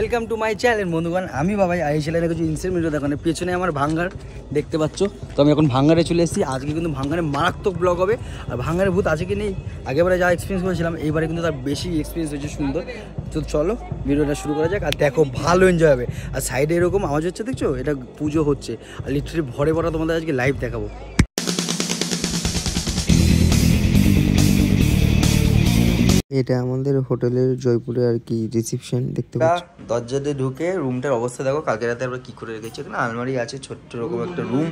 Welcome to my channel বন্ধুগণ। আমি বাবাই এই চ্যানেলে কিছু ইনস্টাগ্রাম ভিডিও দেখানো পেছনে আমার ভাঙ্গার দেখতে পাচ্ছ। তো আমি এখন ভাঙ্গারে চলে এসেছি। আজকে কিন্তু ভাঙ্গারে মারাত্মক ব্লগ হবে। আর ভাঙ্গারে ভূত আছে কি নেই আগেবারে যা এক্সপিরিয়েন্স করেছিলাম এইবারে কিন্তু তার বেশি এক্সপিরিয়েন্স হয়েছে সুন্দর। তো চলো ভিডিওটা শুরু করা যাক। আর দেখো ভালো এনজয় হবে। আর সাইডে এরকম আওয়াজ হচ্ছে দেখছো, এটা পুজো হচ্ছে। আর লিটারালি ভরে ভরা তোমাদের আজকে লাইভ দেখাবো। এটা আমাদের হোটেলের জয়পুরে আর কি রিসেপশন দেখতে পাচ্ছ। দরজাতে ঢুকে রুমটার অবস্থা দেখো। কালকে রাতে আমরা কি করে রেখেছি, এখানে আলমারি আছে, ছোট্ট রকম একটা রুম,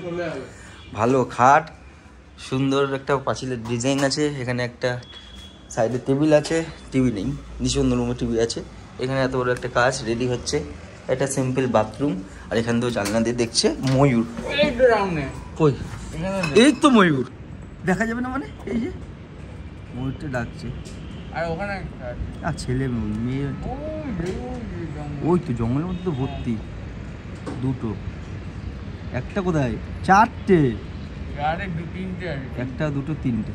ভালো খাট, সুন্দর একটা পাঁচিলের ডিজাইন আছে। এখানে একটা সাইডে টেবিল আছে, টিভি নেই, নিচে অন্য রুমে টিভি আছে। এখানে এত বড় একটা কাজ রেডি হচ্ছে, একটা সিম্পল বাথরুম। আর এখান থেকে জানলা দিয়ে দেখছে ময়ূর। কই এই তো ময়ূর দেখা যাবে না, মানে এই যে ময়ূরটা ডাকছে। আর ওখানে ছেলে মেয়ে ওই তো জঙ্গলের মধ্যে তো ভর্তি। দুটো, একটা কোথায়, চারটে, একটা দুটো তিনটে।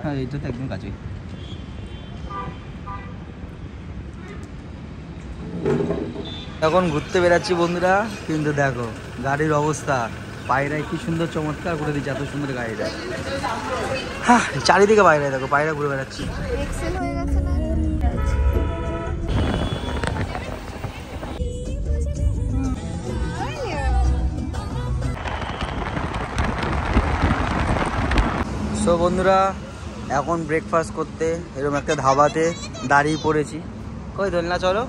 হ্যাঁ এটা তো একদম কাছে। এখন ঘুরতে বেরাচ্ছি বন্ধুরা, কিন্তু দেখো গাড়ির অবস্থা, পায়রায় কি সুন্দর চমৎকার করে দিচ্ছে, এত সুন্দর গাড়িটা। হ্যাঁ চারিদিকে পায়রায় দেখো, পায়রা ঘুরে বেড়াচ্ছি। সো বন্ধুরা এখন ব্রেকফাস্ট করতে এরকম একটা ধাবাতে দাঁড়িয়ে পড়েছি। কই দোলনা চলো,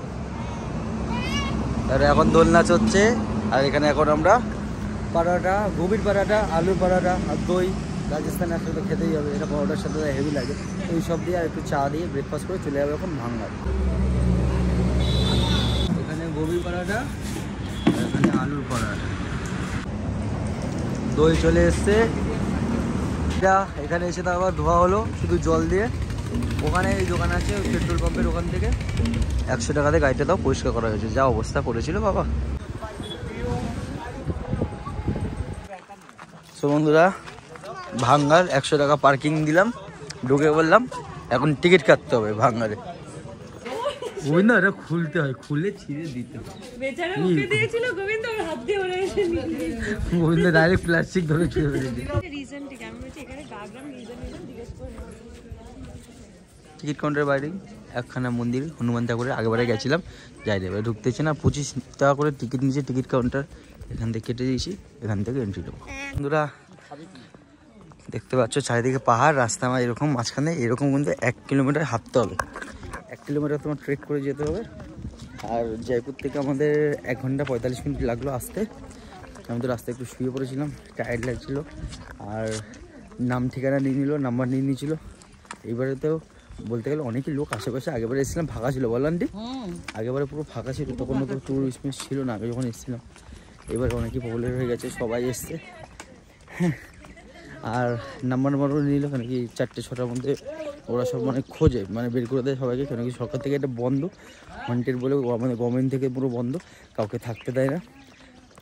আর এখন দোলনা চলছে। আর এখানে এখন আমরা পরোটা, গোবির পরোটা, আলুর পরোটা আর দই, রাজস্থানে একসাথে খেতেই হবে, এটা পরোটার সাথে হেভি লাগে। এই সব দিয়ে আর একটু চা দিয়ে ব্রেকফাস্ট করে চলে যাবে এখন ভাঙ্গার। এখানে গোবির পরোটা, এখানে আলুর পরোটা, দই চলে এসছে। এখানে এসে তো আবার ধোয়া হলো শুধু জল দিয়ে। ওখানে এই দোকান আছে পেট্রোল পাম্পের, ওখান থেকে 100 টাকাতে গাড়িটা তাও পরিষ্কার করা হয়েছে। যা অবস্থা করেছিল বাবা। সো বন্ধুরা ভাঙ্গার 100 টাকা পার্কিং দিলাম, ঢুকে বললাম এখন টিকিট কাটতে হবে ভাঙ্গারে। গোবিন্দ এটা খুলতে হয়, খুলে ছিঁড়ে দিতে হয়। গোবিন্দ ডাইরেক্ট প্লাস্টিক ধরে ছুঁড়ে ফেলেছে। টিকিট কাউন্টারের বাইরে একখানা মন্দির, হনুমান ঠাকুরের, আগেবারে গেছিলাম, যাই দেবে ঢুকতেছে না। 25 টাকা করে টিকিট নিচে, টিকিট কাউন্টার এখান থেকে কেটে দিয়েছি, এখান থেকে এন্ট্রি দেবো। বন্ধুরা দেখতে পাচ্ছ চারিদিকে পাহাড়, রাস্তা আমার এরকম মাঝখানে এরকম, কিন্তু 1 কিলোমিটার হাঁটতে হবে। 1 কিলোমিটার তোমার ট্রেক করে যেতে হবে। আর জয়পুর থেকে আমাদের 1 ঘন্টা 45 মিনিট লাগলো আসতে। আমি তো রাস্তায় একটু শুয়ে পড়েছিলাম, টায়ার্ড লাগছিলো। আর নাম ঠিকানা নিয়ে নিল, নাম্বার নিয়ে নিয়েছিল। এইবারে তো বলতে গেলে অনেকই লোক আশেপাশে। আগেবারে এসেছিলাম ফাঁকা ছিল, বল আন্টি? আগেবারে পুরো ফাঁকা ছিল, তখন তো টুরিস্ট ছিল না আগে যখন এসেছিলাম। এবারে অনেকই পপুলার হয়ে গেছে, সবাই এসছে। আর নাম্বারও নিল, কেন কি 4-6টার মধ্যে ওরা সব মানে খোঁজে, মানে বের করে দেয় সবাইকে। কেন কি সরকার থেকে এটা বন্ধ, ওয়ান্টেড বলে, আমাদের গভর্নমেন্ট থেকে পুরো বন্ধ, কাউকে থাকতে দেয় না,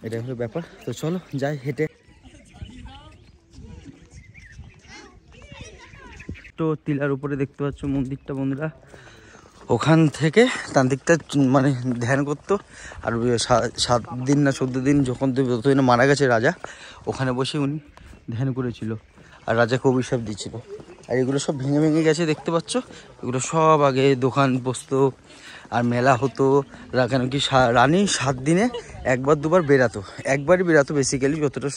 এটাই হলো ব্যাপার। তো চলো যাই হেঁটে। তো টিলার উপরে দেখতে পাচ্ছ মন্দিরটা বন্ধুরা, ওখান থেকে তান্ত্রিকটা মানে ধ্যান করতো। আর 7 দিন না 14 দিন যখন যতদিন মারা গেছে রাজা, ওখানে বসে উনি ধ্যান করেছিল আর রাজাকে অভিশাপ দিয়েছিল। আর এগুলো সব ভেঙে ভেঙে গেছে দেখতে পাচ্ছ। এগুলো সব আগে দোকান বসতো আর মেলা হতো। কেন কি রানী 7 দিনে 1-2বার বেরাতো, একবারই বেরাতো বেসিক্যালি, যতটা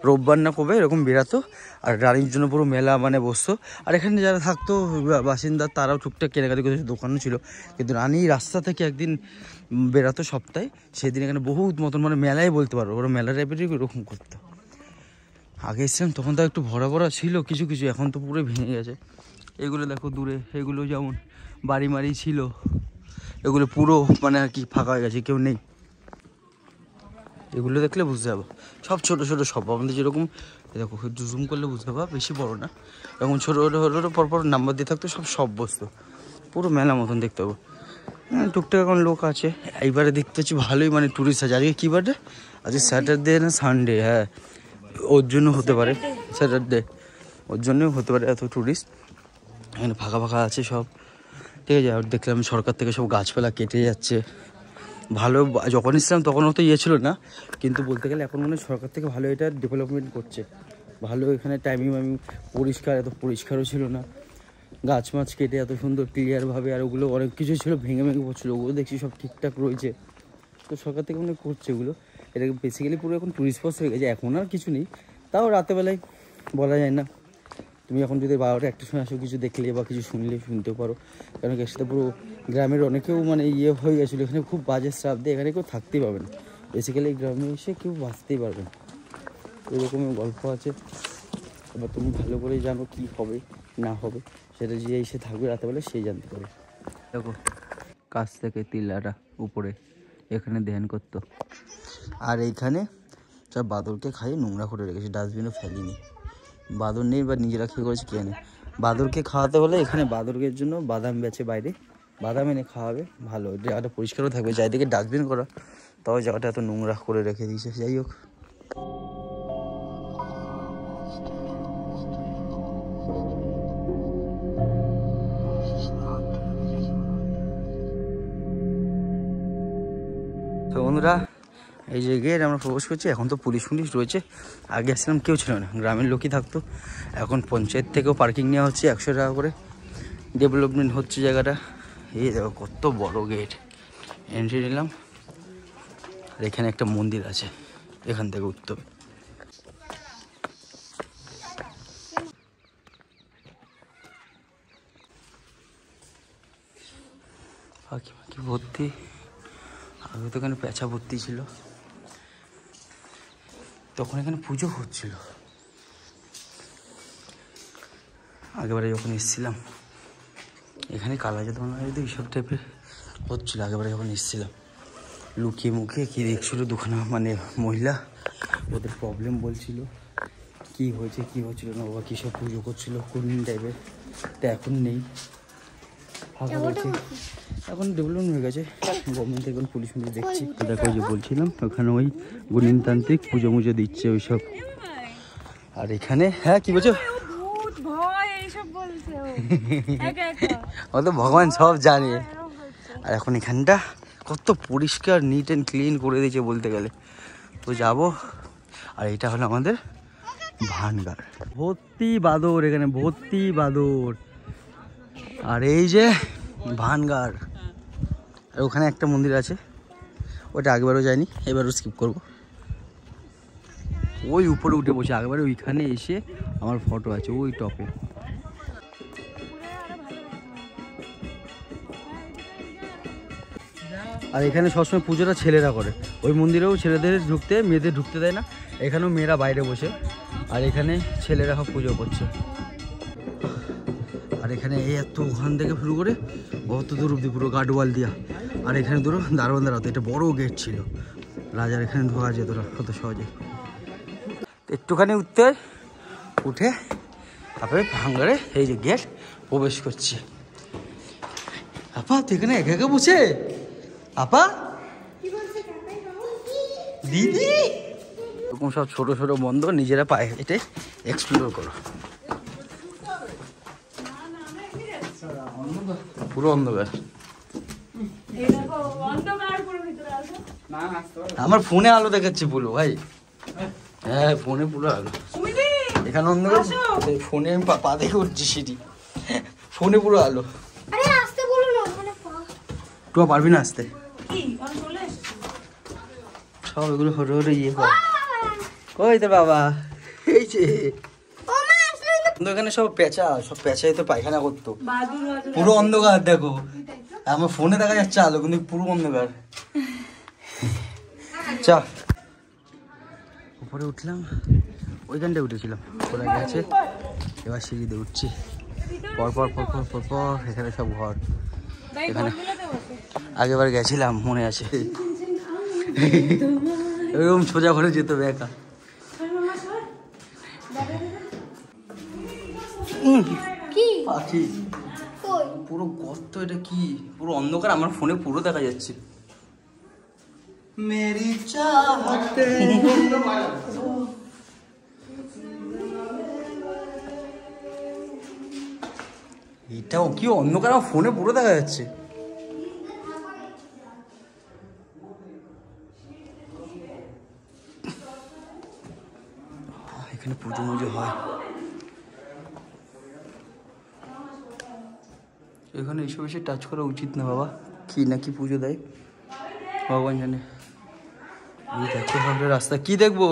রোববার না কবে এরকম বেরাতো। আর রানীর জন্য পুরো মেলা মানে বসতো। আর এখানে যারা থাকতো বাসিন্দা, তারাও টুকটাক কেনাকাটি করতে, দোকানও ছিল। কিন্তু রানী রাস্তা থেকে একদিন বেরাতো সপ্তাহে, সেদিন এখানে বহুত মতন মানে মেলায় বলতে পারো, ওরা মেলা টাইপেরই এরকম করতো। আগে এসছিলাম তখন তো একটু ভরা ভরা ছিল কিছু কিছু, এখন তো পুরো ভেঙে গেছে। এগুলো দেখো দূরে, এগুলো যেমন বাড়ি মারি ছিল, এগুলো পুরো মানে আর কি ফাঁকা হয়ে গেছে, কেউ নেই। এগুলো দেখলে বুঝতে পারবো সব ছোটো ছোটো সব, আমাদের যেরকম দেখো একটু জুম করলে বুঝতে পারবো, বেশি বড়ো না, এরকম ছোটো ছোটো পরপর নাম্বার দিয়ে থাকতো, সব বসতো, পুরো মেলা মতন দেখতে পাবো। টুকটাক এখন লোক আছে। এইবারে দেখতে পাচ্ছি ভালোই মানে টুরিস্ট আছে। আজকে কী বারে? আজকে স্যাটারডে না সানডে? হ্যাঁ ওর জন্য হতে পারে, স্যাটারডে, ওর জন্যও হতে পারে এত টুরিস্ট। এখানে ফাঁকা ফাঁকা আছে সব। ঠিক আছে। আর দেখলাম সরকার থেকে সব গাছপালা কেটে যাচ্ছে। ভালো, যখন এসেছিলাম তখনও তো ইয়ে ছিল না, কিন্তু বলতে গেলে এখন মনে হয় সরকার থেকে ভালো এটা ডেভেলপমেন্ট করছে। ভালো এখানে টাইমিং পরিষ্কার, এত পরিষ্কারও ছিল না। গাছ মাছ কেটে এত সুন্দর ক্লিয়ারভাবে, আর ওগুলো অনেক কিছু ছিল ভেঙে ভেঙে পড়ছিল, ওগুলো দেখছি সব ঠিকঠাক রয়েছে। তো সরকার থেকে মনে করছে ওগুলো। এটা বেসিক্যালি পুরো এখন টুরিস্ট স্পট হয়ে গেছে, এখন আর কিছু নেই। তাও রাতেবেলায় বলা যায় না, তুমি এখন যদি 12টা 1টার সময় আসো কিছু দেখলে বা কিছু শুনলে শুনতেও পারো। কারণ এর সাথে পুরো গ্রামের অনেকেও মানে ইয়ে হয়ে গেছিলো, এখানে খুব বাজে স্রাব দিয়ে এখানে কেউ থাকতেই পারবে না। বেসিক্যালি এই গ্রামে এসে কেউ বাঁচতেই পারবে না, এরকমই গল্প আছে। এবার তুমি ভালো করে জানো কি হবে না হবে, সেটা যে এসে থাকবে রাতেবেলা সেই জানতে পারবে। দেখো কাছ থেকে তিলারা উপরে এখানে ধ্যান করতো, আর এইখানে সব বাদরকে খাইয়ে নোংরা করে রেখেছে, ডাস্টবিনও ফেলিনি। বাদর নেই বা নিজেরা খেয়ে করেছে কে নেই। বাদরকে খাওয়াতে হলে এখানে বাদরের জন্য বাদাম বেচে বাইরে, বাদাম এনে খাওয়াবে, ভালো জায়গাটা পরিষ্কারও থাকবে। চারিদিকে ডাস্টবিন করা, তাও জায়গাটা এত নোংরা করে রেখে দিয়েছে। যাই হোক, তো বন্ধুরা এই যে গেট আমরা প্রবেশ করছি। এখন তো পুলিশ রয়েছে, আগে আসছিলাম কেউ ছিল না, গ্রামের লোকই থাকতো। এখন পঞ্চায়েত থেকেও পার্কিং নেওয়া হচ্ছে 100 টাকা করে, ডেভেলপমেন্ট হচ্ছে জায়গাটা। এই দেখো কত বড় গেট, এন্ট্রি নিলাম। আর এখানে একটা মন্দির আছে, এখান থেকে উঠতে হবে। পাখি পাখি ভর্তি, আগে তো এখানে পেঁচা ভর্তি ছিল, তখন এখানে পুজো হচ্ছিল আগেবারে যখন এসেছিলাম। এখানে কালাজাত বাংলাদেশ এইসব টাইপের হচ্ছিল আগেবারে যখন এসেছিলাম। লুকিয়ে মুখে কী দেখছিল দুখানা মানে মহিলা, ওদের প্রবলেম বলছিল, কি হয়েছে কি হচ্ছিল না, বাবা কী সব পুজো করছিল কোন টাইপের। তো এখন নেই, ফাঁকা হয়েছে, এখন ডেভেলপমেন্ট হয়ে গেছে। গভর্নমেন্ট থেকে পুলিশ দেখছি। দেখো যে বলছিলাম ওখানে ওই গুণিনতান্ত্রিক পুজো মুজো দিচ্ছে ওইসব। আর এখানে হ্যাঁ কি বলছো, ও তো ভগবান সব জানে। আর এখন এখানটা কত পরিষ্কার নিট অ্যান্ড ক্লিন করে দিয়েছে বলতে গেলে। তো যাবো। আর এটা হলো আমাদের ভানগার, ভর্তি বাদর, এখানে ভর্তি বাদর। আর এই যে ভানগার, আর ওখানে একটা মন্দির আছে, ওটা আগেবারও যায়নি, এবারও স্কিপ করবো। ওই উপরে উঠে বসে, আগেবারে ওইখানে এসে আমার ফটো আছে ওই টপে। আর এখানে সবসময় পুজোটা ছেলেরা করে, ওই মন্দিরেও ছেলেদের ঢুকতে, মেয়েদের ঢুকতে দেয় না। এখানেও মেয়েরা বাইরে বসে, আর এখানে ছেলেরা সব পুজো করছে। আর এখানে এই এত ওখান থেকে শুরু করে অত দূর অব্দি পুরো গার্ডওয়াল দিয়া। আর এখানে ধরো দারোয়ান দাঁড়াতো, এটা বড় গেট ছিল, রাজার এখানে ঢোকা যেত না কত সহজে। একটুখানি উঠতে উঠে তারপরে ভাঙ্গারে এই যে গেট প্রবেশ করছি। আপা তুই এখানে একা একা বসে, আপা দিদি এরকম সব ছোট ছোট বন্ধ, নিজেরা পায়ে হেঁটে এক্সপ্লোর করো। পুরো অন্ধকার, আমার ফোনে আলো দেখাচ্ছে পুরো ভাই। হ্যাঁ ফোনে পুরো আলো, এখানে অন্ধকার, ফোনে আমি পা দেখে উঠছি সিঁড়ি, ফোনে পুরো আলো। তুই পারবি না আসতে, সব এগুলো ফটো ফটো ইয়ে কর। কই তোর বাবা, এই যে এখানে সব পেঁচা, সব পেঁচাই তো পায়খানা করতো, পুরো অন্ধকার। দেখো আমার ফোনে দেখা যাচ্ছে আলো, কিন্তু পুরো অন্ধকার। চা উপরে উঠলাম, ওইখানটায় উঠেছিলাম, ওরা গেছে, এবার সিঁড়িতে উঠছি। পরপর পরপর পরপর এখানে সব ঘর। এখানে আগেবার গেছিলাম মনে আছে, এরকম সোজা করে যেত একা। পাখি পুরো গর্ত, এটা কি পুরো অন্ধকার, আমার ফোনে পুরো দেখা যাচ্ছে। মেরি চাহতে এটাও কি অন্ধকার, আমার ফোনে পুরো দেখা যাচ্ছে। এখানে পুজো মুজো হয়, এখানে এসব এসে টাচ করা উচিত না বাবা। কি না কি পুজো দেয় ভগবান জানে। এই দেখো ভাবে রাস্তা, কি দেখবো?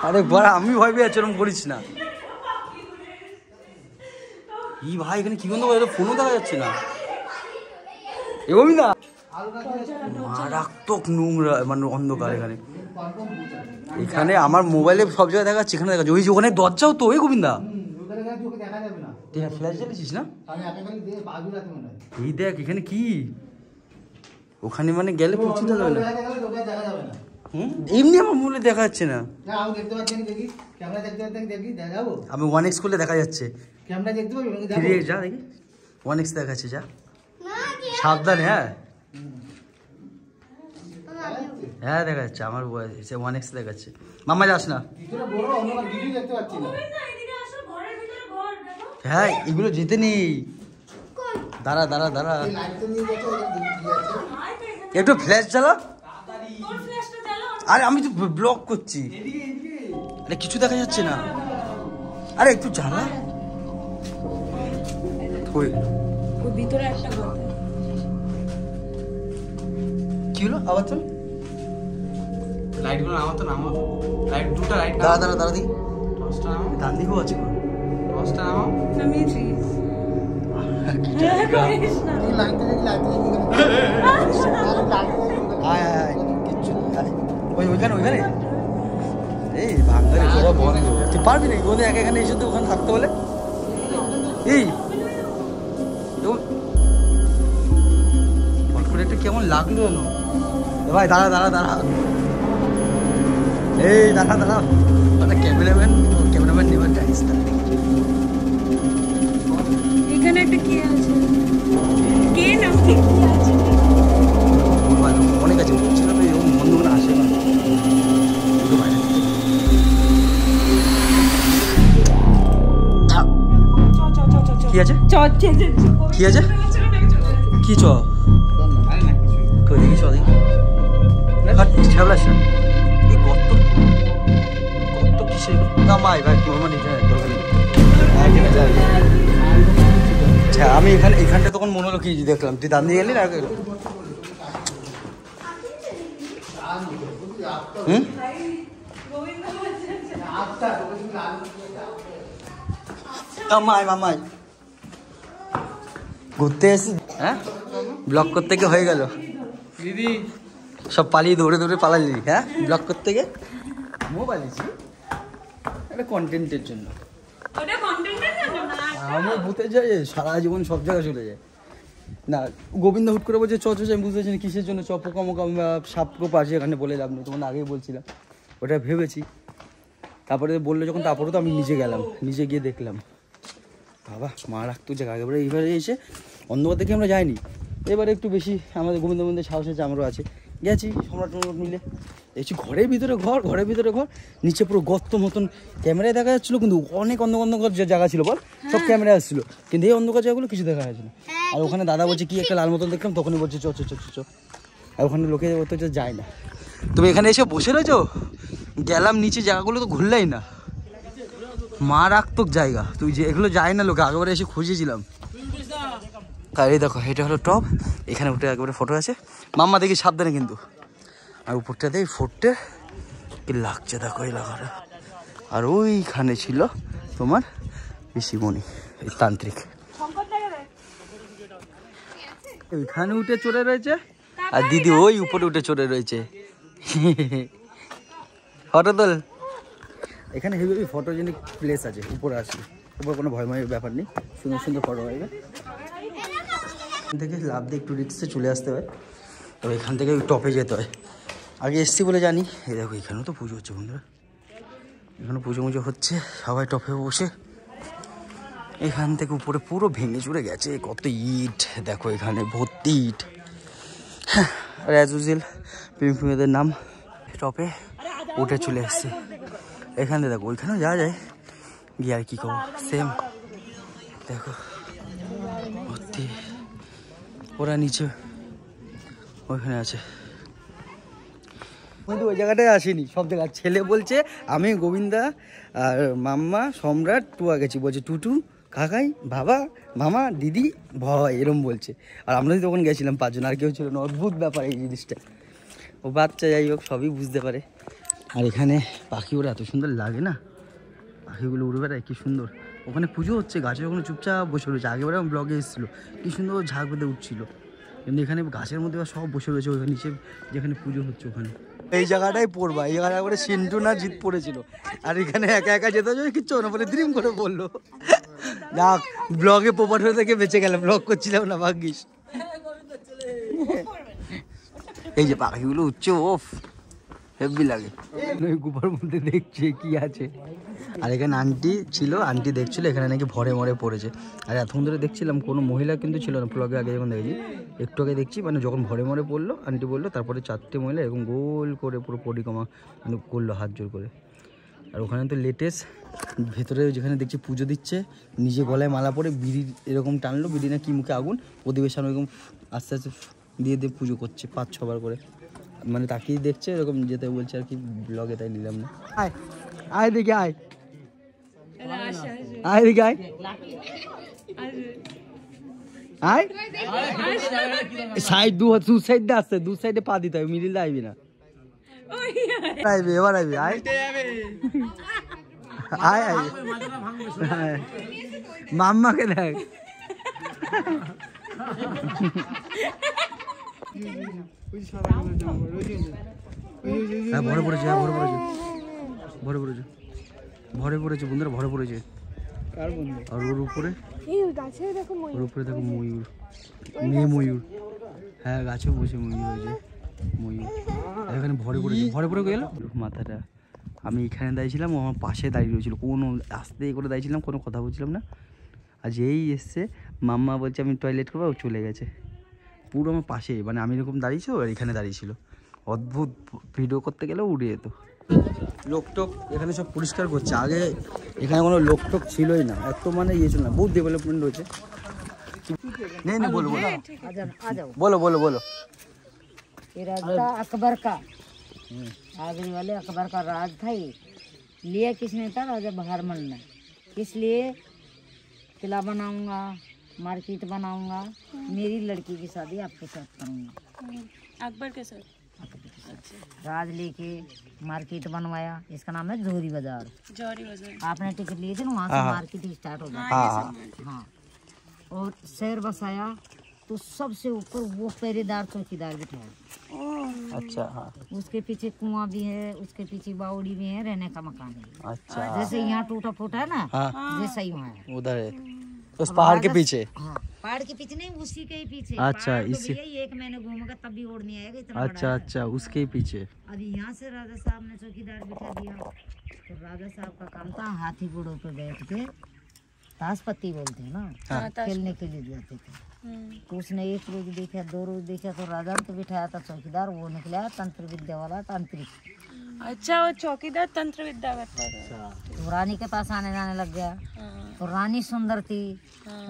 আরে বড় আমি ভয় পেয়ে যাচ্ছি, এরকম করিস না। এই ভাই এখানে কি বন্ধু, ফোনও দেখা যাচ্ছে না। এগোবি না, মারাত্মক নোংরা মানে অন্ধকার এখানে। এখানে আমার মোবাইলে সব জায়গায় দেখাচ্ছে, এখানে দেখাচ্ছে। ওই যে ওখানে দরজাও তো, ওই গোবিন্দা ফ্ল্যাশ জ্বালিয়েছিস না? এই দেখ এখানে কি, ওখানে মানে গেলে পৌঁছে যাবে না। এমনি আমার মোবাইলে দেখা যাচ্ছে না। আমি 1x করলে দেখা যাচ্ছে। যা দেখি 1x দেখাচ্ছে, যা সাবধানে। হ্যাঁ হ্যাঁ দেখা যাচ্ছে, আমার 1x দেখাচ্ছে। মামা যাস না। হ্যাঁ এগুলো যেতে নেই, দাঁড়া দাঁড়া দাঁড়া, একটু ফ্ল্যাশ জ্বালা। আরে আমি তো ব্লক করছি, আরে কিছু দেখা যাচ্ছে না। আরে একটু জ্বালা। কি হলো আবার? চল লাইটগুলো নামাতো, নামাতো লাইট, দুটো লাইট। দাঁড়া দাঁড়া দাঁড়া, দিই টর্চটা নামাও। ডান দিকেও আছে, টর্চটা নামাও। নামিয়েছি। ওইখানে ওইখানে এই ভাঙারে ঘোরা বন্ধ, তুই পারবি না ওদের এক এখানে এসে তো ওখানে থাকতে বলে। এই ফট করে একটা কেমন লাগলো যেন। ভাই দাঁড়া দাঁড়া দাঁড়া, এই দাঁড়া দাঁড়া, মানে ক্যামেরাম্যান নেবার চাইস না। এখানে একটা কে আছে, কে নাম কি আছে? অনেক আছে, বুঝছিল তো এরকম মন মনে আসে না। কি আছে? কি আছে? কি চ দেখি, চ দেখি। এই গর্ত, গর্ত কিসের? না মাই ভাই আমি এখানটা তখন মনে হলো কি দেখলাম, তুই দাম দিয়ে গেলি না। মামাই ঘুরতে এসে হ্যাঁ ব্লক করতে গিয়ে হয়ে গেল দিদি, সব পালিয়ে দৌড়ে দৌড়ে পালালি। হ্যাঁ ব্লক করতে গিয়ে পালিয়েছি একটা কন্টেন্টের জন্য। আমার ভূতে যায় সারা জীবন সব জায়গায় চলে যায় না। গোবিন্দ হুট করে বলছে চ চ, আমি বুঝতে পারছি না কিসের জন্য। চ পোকা মোকা সাপ কোপ আছে এখানে, বলে লাভ নেই, তোমার আগেই বলছিলাম ওটা ভেবেছি। তারপরে বললো যখন, তারপরে তো আমি নিজে গেলাম, নিজে গিয়ে দেখলাম বাবা মারাত্মক জায়গা। এবারে এইবারে এসে অন্ধকার থেকে আমরা যাইনি, এবারে একটু বেশি আমাদের গোবিন্দ মন্দির সাহস আছে, আমারও আছে। গেছি সম্রাট মিলে, দেখছি ঘরের ভিতরে ঘর, ঘরের ভিতরে ঘর, নিচে পুরো গর্ত মতন। ক্যামেরায় দেখা যাচ্ছিলো কিন্তু অনেক অন্ধকার যে জায়গা ছিল বল, সব ক্যামেরায় আসছিল, কিন্তু এই অন্ধকার জায়গাগুলো কিছু দেখা যাচ্ছে না। আর ওখানে দাদা বলছে কি একটা লাল মতন দেখলাম, তখনই বলছে চ চ চ চ। আর ওখানে লোকে বলতে যায় না। তুমি এখানে এসে বসে রয়েছো, গেলাম নিচে, জায়গাগুলো তো ঘুরলাই না, মারাত্মক জায়গা। তুই যে এগুলো যায় না লোকে, আগেবারে এসে খুঁজেছিলাম। আর এই দেখো এটা হলো টপ, এখানে উঠে একেবারে ফটো আছে। মাম্মা দেখি সাবধানে কিন্তু। আর উপরটাতে এই ফোর্টে কি লাগছে দেখো এই লাগাটা। আর ওইখানে ছিল তোমার ঋষিমণি, এই তান্ত্রিক, এইখানে উঠে চড়ে রয়েছে। আর দিদি ওই উপরে উঠে চড়ে রয়েছে। ফটো তোল, এখানে হেভি ফটোজেনিক প্লেস আছে, উপরে আসলে উপরে কোনো ভয়ময় ব্যাপার নেই, সুন্দর সুন্দর ফটো হবে। এখান থেকে লাভ দিয়ে একটু রিক্সে চলে আসতে হয়, তো এখান থেকে ওই টপে যেতে হয়। আগে এসছি বলে জানি। এই দেখো এখানেও তো পুজো হচ্ছে বন্ধুরা, এখানে পুজো মুজো হচ্ছে, সবাই টপে বসে। এখান থেকে উপরে পুরো ভেঙে চুরে গেছে, কত ইট দেখো, এখানে ভর্তি ইট। হ্যাঁ আর অ্যাজ ইউজুয়াল প্রেমিকদের নাম টপে উঠে চলে এসছে। এখান থেকে দেখো ওইখানেও যাওয়া যায়, গিয়ে আর কি করবো, সেম দেখো ভর্তি, ওরা নিচে ওইখানে আছে। কিন্তু ওই জায়গাটায় আসেনি, সব জায়গায় ছেলে বলছে আমি গোবিন্দা আর মাম্মা সম্রাট টুয়া গেছি, বলছে টুটু কাকাই বাবা মামা দিদি ভয় এরম বলছে। আর আমরা তখন গেছিলাম 5 জন, আর কেউ ছিল না। অদ্ভুত ব্যাপার এই জিনিসটা, ও বাচ্চা যাই হোক সবই বুঝতে পারে। আর এখানে পাখি ওরা এত সুন্দর লাগে না, পাখিগুলো উড়ে বেড়ায় কি সুন্দর। ওখানে পুজো হচ্ছে, গাছে ওখানে চুপচাপ বসে রয়েছে। আগেবারে আমার ব্লগে এসেছিলো, কি সুন্দর ঝাঁক বেঁধে উঠছিল। কিন্তু এখানে গাছের মধ্যে সব বসে রয়েছে, ওখানে নিচে যেখানে পুজো হচ্ছে ওখানে। এই জায়গাটাই পড়বা, এই জায়গাটা করে সিন্টু না জিত পড়েছিল। আর এখানে একা একা যেতে হবে কিচ্ছু না বলে ড্রিম করে বললো। যাক ব্লগে পোপাট হয়ে থেকে বেঁচে গেলাম, ব্লগ করছিলাম না ভাগ্যিস। এই যে পাখিগুলো উঠছে, ওফ হেভি লাগে। ওই গুফার মধ্যে দেখছে কি আছে। আর এখানে আন্টি ছিল, আন্টি দেখছিল এখানে নাকি ভরে মরে পড়েছে। আর এতক্ষণ ধরে দেখছিলাম কোনো মহিলা কিন্তু ছিল না, ব্লগে আগে যখন দেখেছি, একটু আগে দেখছি মানে যখন ভরে মরে পড়লো আন্টি বললো, তারপরে 4টে মহিলা এরকম গোল করে পুরো পরিক্রমা মানে করলো হাত জোর করে। আর ওখানে তো লেটেস্ট ভেতরে যেখানে দেখছি পুজো দিচ্ছে, নিজে গলায় মালা পরে বিড়ি এরকম টানলো, বিড়ি না কি মুখে আগুন, অধিবেশন এরকম আস্তে আস্তে দিয়ে দিয়ে পুজো করছে 5-6 বার করে, মানে তাকিয়ে দেখছে এরকম যেতে বলছে আর কি ব্লগে, তাই নিলাম না। আয় আয় দেখি আয় আয় দেখি আয় আয় সাইড দু সাইড দিয়ে আসছে, 2 সাইডে পা দিতে হবে, মিডিল আইবি না। আইবি এবার আইবি আয় আয় আয় মাম্মাকে দেখ। ভরে পড়েছে, ভরে পড়েছে, ভরে পড়েছে, ভরে পড়েছে বন্ধুরা, ভরে পড়েছে। আর ওর উপরে, ওর উপরে দেখো ময়ূর, মেয়ে ময়ূর, হ্যাঁ গাছে বসে ময়ূর হয়েছে, ময়ূর এখানে ভরে পড়েছে, ভরে পড়ে গেল মাথাটা। আমি এখানে দাঁড়িয়েছিলাম, ও আমার পাশে দাঁড়িয়ে রয়েছিল, কোনো আস্তে করে দাঁড়িয়েছিলাম, কোনো কথা বলছিলাম না। আর যেই এসছে মাম্মা বলছে আমি টয়লেট করবো, ও চলে গেছে পুরো আমার পাশে, মানে আমি এরকম দাঁড়িয়েছি আর এখানে দাঁড়িয়েছিল। অদ্ভুত, ভিডিও করতে গেলেও উড়ে যেত। লোকটোক এখানে সব পরিষ্কার করছে, আগে এখানে কোনো লোকটোক ছিলই না, এত মানে ইয়ে ছিল না, বহুত ডেভেলপমেন্ট হয়েছে। नहीं नहीं बोलो बोलो बोलो बोलो बोलो। ये राज था अकबर का, आगरे वाले अकबर का राज था। ये लिया किसने था? राजा बहारमल ने। इसलिए किला बनाऊंगा, मार्केट बनाऊंगा, मेरी लड़की की शादी आपके साथ करूंगा। अकबर के साथ राज लेके मार्केट बनवाया, इसका नाम है जोहरी बाजार। जौहरी बाजार आपने टिकट लिए थे ना, वहाँ से मार्केट स्टार्ट हो गया। हाँ, और शहर बसाया तो सबसे ऊपर वो पहरेदार चौकीदार बिठाया। अच्छा हाँ, उसके पीछे कुआं भी है, उसके पीछे बावड़ी भी है, रहने का मकान है। अच्छा जैसे यहाँ टूटा फूटा है ना, हाँ जैसा ही वहाँ है। उधर है उस पहाड़ के पीछे। हाँ, पहाड़ के पीछे नहीं, उसी के ही पीछे। अच्छा, पहाड़ तो इसी- भैया 1 महीने घूमेगा तब भी ओढ़ नहीं आएगा, इतना अच्छा बड़ा है। अच्छा उसके पीछे। अभी यहाँ से राजा साहब ने चौकीदार बिठा दिया, तो राजा साहब का काम था हाथी घोड़ों पे बैठ के, ताश पत्ती बोलते हैं ना, खेलने के लिए जाते थे। तो उसने 1 रोज देखा, 2 रोज देखा, तो राजा ने तो बिठाया था चौकीदार, वो निकला तंत्र विद्या वाला तांत्रिक। अच्छा, वो चौकीदार तंत्र विद्या करता था। तो रानी के पास आने जाने लग गया। तो रानी सुंदर थी,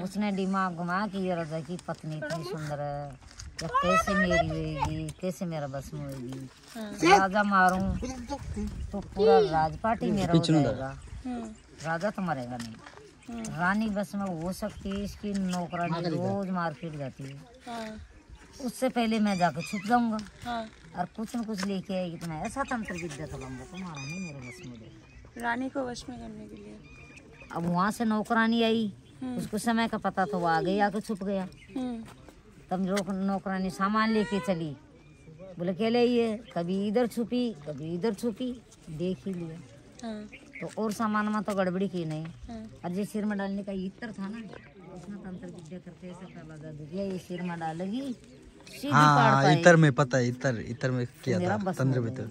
उसने दिमाग घुमाया कि ये राजा की पत्नी इतनी सुंदर है, तो कैसे मेरी होगी, कैसे मेरा बस में होगी। राजा मारूं तो पूरा राजपाट ही मेरा हो जाएगा, राजा तो मरेगा नहीं। रानी बस में हो सकती है, इसकी नौकरानी रोज मार्केट जाती है, उससे पहले मैं जाकर छुप जाऊंगा और कुछ न कुछ लेके आएगी। तो मैं ऐसा तंत्र विद्या चलाऊंगा तुम्हारा नहीं मेरे बस में होगा। रानी को वश में करने के लिए। अब वहाँ से नौकरानी आई, उसको समय का पता तो वो आ गई, आके छुप गया। तब नौकरानी सामान लेके चली, बोले क्या ले ये, कभी इधर छुपी कभी इधर छुपी, देख ही लिया। तो और सामान में तो गड़बड़ी की नहीं। और जो सिर में डालने का इत्र था ना, उसमें तंत्र विद्या करके ऐसा काला जादू किया, ये सिर में डालेगी सीधी पाड़ हाँ पाएगी। इतर में पता है, इतर इतर में किया मेरा था बस तंत्र में वितर।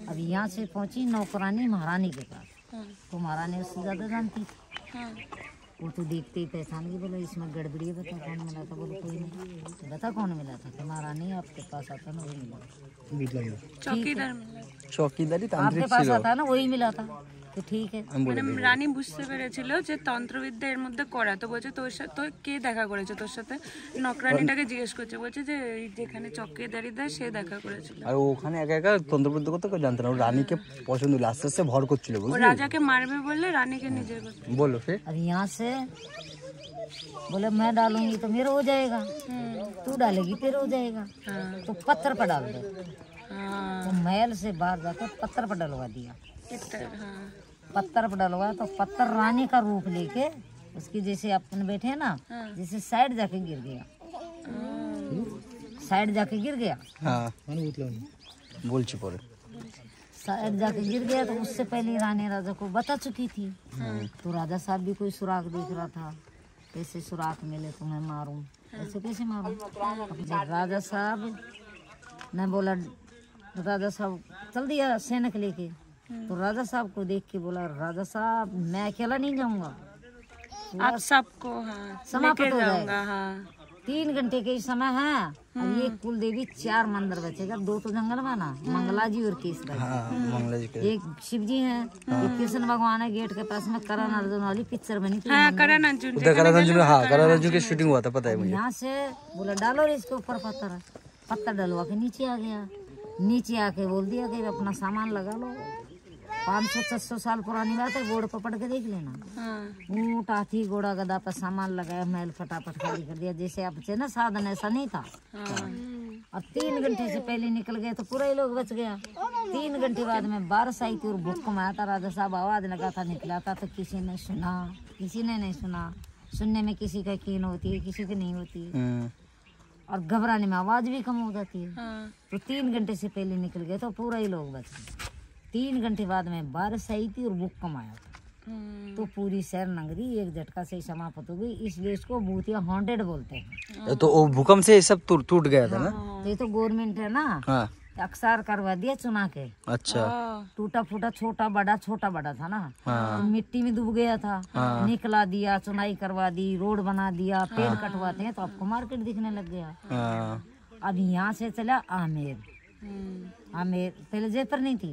अब यहाँ से पहुंची नौकरानी महारानी के पास, तो महारानी उससे ज्यादा जानती थी। वो तो देखते ही पहचान गई, बोला इसमें गड़बड़ी है, बता कौन मिला था। बोले कोई नहीं। तो बता कौन मिला था। तो महारानी आपके पास आता ना वही मिला। चौकीदार मिला। চকিদারি आपके তান্ত্রিক पास ছিল आता ना वही मिला था। तो ठीक है। মানে রানী বুঝতে পেরেছিল যে তন্ত্রবিদ্যা এর মধ্যে করা, তো বলছে তোর সাথে তো কে দেখা করেছে তোর সাথে, নকরানিটাকে জিজ্ঞেস করছে, বলছে যে এই যেখানে চক্কিদারি দেয় সে দেখা করেছিল। আর ওখানে একা একা তন্ত্রবিদ্যা করতে কেউ জানতো না, ও রানীকে পছন্দ হলো, আস্তে আস্তে ভর করছিল ও বুঝলি। রাজাকে মারবে বললে রানীকে নিজের করতে। বলো সে अब यहाँ से बोले मैं डालूंगी तो मेरा हो जाएगा, तू डालेगी तेरा हो जाएगा। तो पत्थर पर डाल दो। तो महल से बाहर जाकर पत्थर पर डलवा दिया। पत्थर पर डलवा तो पत्थर रानी का रूप लेके उसकी जैसे अपन बैठे हैं ना, जैसे साइड जाके गिर गया, साइड जाके गिर गया। হ্যাঁ বলছি পরে। साइड जाके गिर गया। तो उससे पहले रानी राजा को बता चुकी थी। तो राजा साहब भी कोई सुराग देख रहा था, कैसे सुराग मिले तो मैं मारूं, ऐसे कैसे मारूं। जब राजा साहब ने बोला, राजा साहब चल दिया सैनिक लेके। तो राजा साहब को देख के बोला, राजा साहब मैं अकेला नहीं जाऊंगा, आप सबको समाप्त लेके हो जाऊंगा। जाएगा। 3 घंटे के ही समय है। अब ये कुल देवी 4 मंदिर बचेगा, 2 तो जंगल में ना, मंगला जी और केसरा हाँ मंगला जी के जी। एक शिव जी है, एक कृष्ण भगवान है। गेट के पास में करण अर्जुन वाली पिक्चर बनी थी। हाँ करण अर्जुन। उधर करण अर्जुन, हाँ करण अर्जुन की शूटिंग हुआ था पता है मुझे। यहाँ से बोला डालो रे इसके ऊपर पत्थर। पत्थर डलवा के नीचे आ गया। नीचे आके बोल दिया कि अपना सामान लगा लो। 500-600 साल पुरानी बात है, घोड़ पकड़ के देख लेना। ऊँट हाथी घोड़ा गधा पर सामान लगाया, महल फटाफट खाली कर दिया। जैसे आप थे ना साधन, ऐसा नहीं था। और 3 घंटे से पहले निकल गए तो पूरा ही लोग बच गया। 3 घंटे बाद में बारिश आई थी और भूकंप आया था। राजा साहब आवाज लगा था, निकला था, तो किसी ने सुना, किसी ने नहीं सुना। सुनने में किसी का यकीन होती है, किसी की नहीं होती है, और घबराने में आवाज भी कम हो जाती है। तो 3 घंटे से पहले निकल गए तो पूरा ही लोग बच गए। 3 घंटे बाद में बारिश आई थी और भूकंप आया था। तो पूरी शहर नगरी एक झटका से ही समाप्त हो गई। इसलिए इसको भूतिया हॉन्टेड बोलते हैं। तो वो भूकंप से ये सब टूट गया था ना। तो ये तो गवर्नमेंट है ना, हाँ अक्सर करवा दिया चुना के। अच्छा टूटा फूटा छोटा बड़ा था ना, तो मिट्टी में डूब गया था। निकला दिया, चुनाई करवा दी, रोड बना दिया, पेड़ कटवाते हैं तो आपको मार्केट दिखने लग गया। हाँ अब यहाँ से चला आमेर। आमेर पहले जयपुर नहीं थी,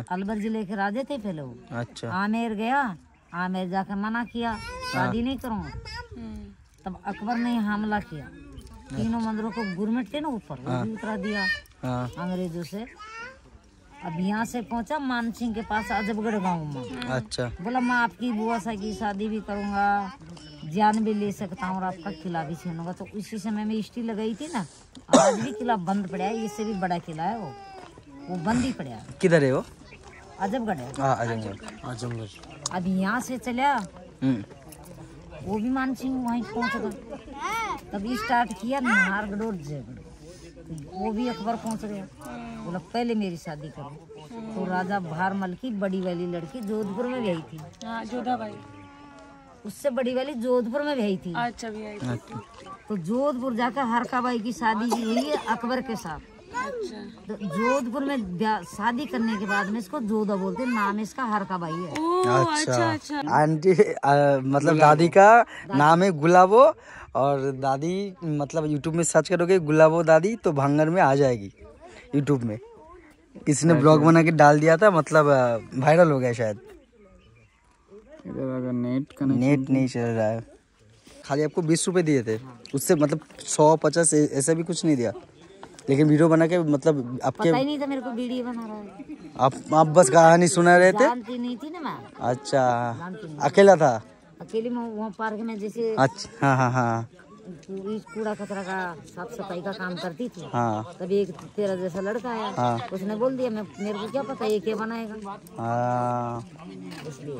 अलवर जिले के राजे थे पहले वो। अच्छा आमेर गया, आमेर जाकर मना किया, शादी नहीं करूँगा। तब अकबर ने हमला किया। तीनों मंदिरों को गुरमिट थे ना ऊपर, वो भी उतरा दिया अंग्रेजों से। अब यहाँ से पहुंचा मान सिंह के पास आजमगढ़ गांव में। अच्छा बोला मैं आपकी बुआ सा की शादी भी करूंगा, जान भी ले सकता हूँ और आपका किला भी छीनूंगा। तो उसी समय में हिस्ट्री लगाई थी ना, आज भी किला बंद पड़ा है। इससे भी बड़ा किला है वो बंद ही पड़ा है। किधर है वो? आजमगढ़ है। हाँ आजमगढ़। अब यहाँ से चला, वो भी मान सिंह वहीं पहुंच गए। तभी स्टार्ट किया नाहरगढ़ जयगढ़, वो भी अकबर पहुंच गया। बोला पहले मेरी शादी करो। तो राजा भारमल की बड़ी वाली लड़की जोधपुर में ब्याही थी। जोधाबाई। उससे बड़ी वाली जोधपुर में ब्याही थी। अच्छा भी आई थी। तो जोधपुर जाकर हरकाबाई की शादी की हुई है अकबर के साथ। अच्छा तो जोधपुर में शादी करने के बाद में इसको जोधा बोलते हैं, नाम इसका हरकाबाई है। अच्छा आंटी मतलब दादी का नाम है गुलाबो, और दादी मतलब यूट्यूब में सर्च करोगे गुलाबो दादी तो भांगर में आ जाएगी यूट्यूब में। किसी ने ब्लॉग बना के डाल दिया था, मतलब वायरल हो गया शायद। अगर नेट नहीं चल रहा है। खाली आपको 20 रुपए दिए थे, उससे मतलब 100-50 ऐसा भी कुछ नहीं दिया, लेकिन वीडियो बना के मतलब आपके पता ही नहीं था मेरे को वीडियो बना रहा है। आप बस कहानी सुना रहे थे। जानती नहीं थी ना मैं। अच्छा अकेला था? अकेले में वहाँ पार्क में जैसे अच्छा हाँ हाँ हाँ कूड़ा कचरा का साफ सफाई का काम करती थी। हाँ तभी एक तेरा जैसा लड़का आया। उसने बोल दिया, मेरे को क्या पता ये क्या बनाएगा। इसलिए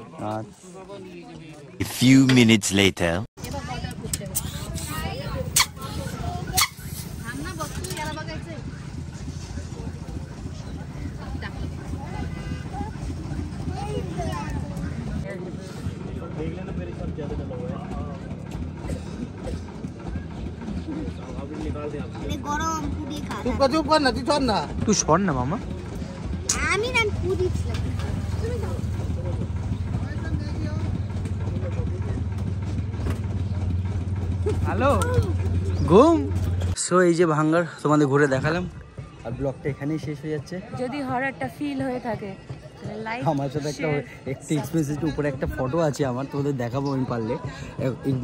A few minutes later. तू छोड़ ना मामा। হ্যালো ঘুম। সো এই যে ভাঙ্গার তোমাদের ঘুরে দেখালাম, আর ব্লগটা এখানেই শেষ হয়ে যাচ্ছে। যদি হররটা ফিল হয়ে থাকে লাইক আমার সাথে একটা এক্সপ্রেসিভ উপরে একটা ফটো আছে আমার, তোমাদের দেখাবো আমি পারলে,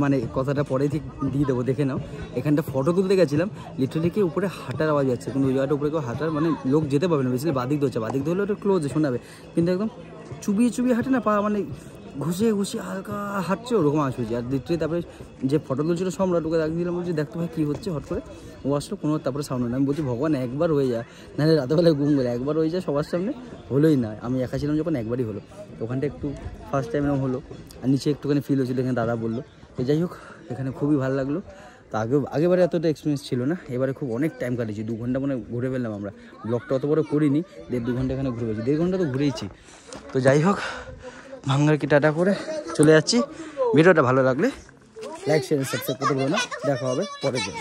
মানে কথাটা পরে ঠিক দিয়ে দেবো, দেখে নাও। এখানটা ফটো তুলতে গেছিলাম, লিটারালি কি উপরে হাঁটার আওয়াজ যাচ্ছে, কিন্তু ওই জায়গাটা উপরে কেউ হাঁটার মানে লোক যেতে পারবে না, বেশি বাদিক ধরছে, বাদিক ধরলে ওটা ক্লোজ শোনাবে, কিন্তু একদম চুবিয়ে চুবিয়ে হাঁটে না, পা মানে ঘুষিয়ে ঘুষিয়ে হালকা হাঁটছে, ওরকম আওয়াজ হয়েছে। আর লিটারালি তারপরে যে ফটো তুলছিল সম্রাট, ওকে ডাক দিলাম, বলছি দেখতে ভাই কী হচ্ছে, হট করে ও আসলো, কোনো তারপরে সাউন্ড হয় না। আমি বলছি ভগবান একবার হয়ে যায়, নাহলে রাতেবেলায় ঘুম গেলে একবার হয়ে যায় সবার সামনে, হলোই না। আমি একা ছিলাম যখন একবারই হলো, ওখানটা একটু ফার্স্ট টাইম এরকম হলো, আর নিচে একটুখানি ফিল হচ্ছিলো, এখানে দাদা বললো। তো যাই হোক, এখানে খুবই ভালো লাগলো। তো আগেবারে এতটা এক্সপিরিয়েন্স ছিল না, এবারে খুব অনেক টাইম কাটিয়েছি, 2 ঘন্টা মানে ঘুরে ফেললাম আমরা। ব্লগটা অত বড় করিনি, 1.5-2 ঘন্টা এখানে ঘুরে ফেলেছি, 1.5 ঘন্টা তো ঘুরেইছি। তো যাই হোক, ভাঙ্গার কি টাটা করে চলে যাচ্ছি। ভিডিওটা ভালো লাগলে লাইক শেয়ার সাবস্ক্রাইব করতে ভুলো না। দেখা হবে পরের দিন।